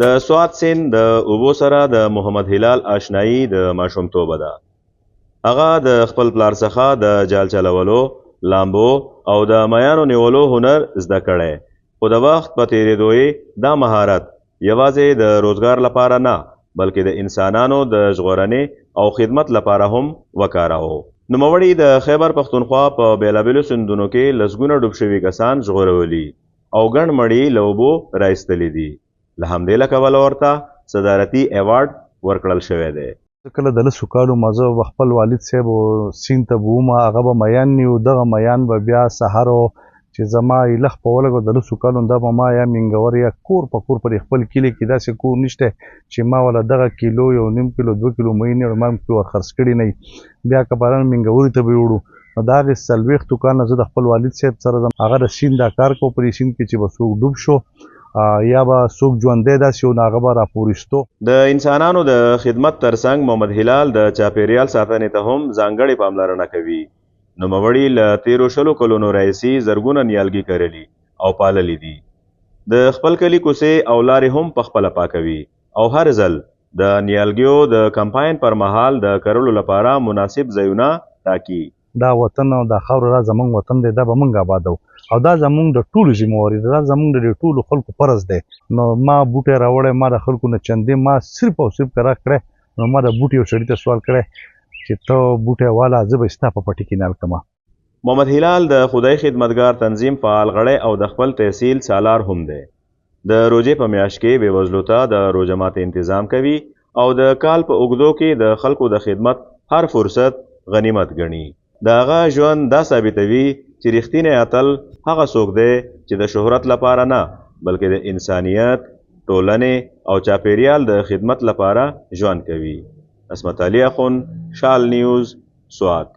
د سوات سیند د اوبو سره د محمد هلال آشنایي د ماشومتوبه ده. هغه د خپل پلار څخه د جال چلولو، لامبو او د میانو نیولو هنر زده کړی، خو د وخت په تېرېدو یې دا مهارت یوازې د روزګار لپاره نه بلکې د انسانانو د ژغورنې او خدمت لپاره هم وکاراوه. نوموړي د خیبر پښتونخوا په بېلابېلو سیندونو کې لسګونه ډوب شوي کسان ژغورولي او ګڼ مړي له اوبو رایستلي دي. له همدې له کبله ورته صدارتي ایوارډ ورکړل شوی دی. کله د لسو کالو مزه به خپل والد صاحب سیند ته به ومه، هغه به میان نیو، دغه میان به بیا سهار چې زما یلخ په ولګو د لسو کالو دا به ما یا منګور یا کور په کور پر خپل کلي کې داسې کور نشته چې ما ولا دغه کیلو یو نیم کیلو 2 کیلو مې نه ما په خرڅ کړی نه. بیا که باران منګوري ته به وړو نو دا هغې 40 دوکانه زه د خپل والد صاحب سره ځم، هغه د سیند دا کار کو په سیند کې چې به څوک ډوب شو یا به څوک ژوندی داسې و نو هغه به راپورېستو. د انسانانو د خدمت ترڅنګ محمد هلال د چاپیریال ساتنې ته هم ځانګړې پاملرنه کوي. نوموړي له 13 کلونو راهیسې زرګونه نیالګي کرلي او پاللي دي. د خپل کلي کوڅې او لارې هم پخپله پاکوي او هر ځل د نیالګیو د کمپاین پر مهال د کرلو لپاره مناسب ځایونه ټاکي. دا وطن او دا خاوره دا زمونږ وطن دی، دا به موږ آبادو او دا زمونږ د ټولو ذمهواري ده، دا زمونږ د ټولو خلکو فرض دی. نو ما بوټی راوړی، ما د خلکو نه چندې ما صرف او صرف کرا کړی، نو ما د بوټي یو سړي ته سوال کړی چې ته بوټی والا زه به ستا په پټي کې نال کړم. محمد هلال د خدای خدمتګار تنظیم فعال غړی او د خپل تحصیل سالار هم دی. د روژې په میاشت کې بېوزلو ته د روژه ماتې تنظیم کوي او د کال په اوږدو کې د خلکو د خدمت هر فرصت غنیمت ګڼي. د هغه ژوند دا ثابتوي چې رښتینی اتل هغه څوک دی چې د شهرت لپاره نه بلکې د انسانیت، ټولنې او چاپیریال د خدمت لپاره ژوند کوي. عصمت علي اخون، شال نیوز، سوات.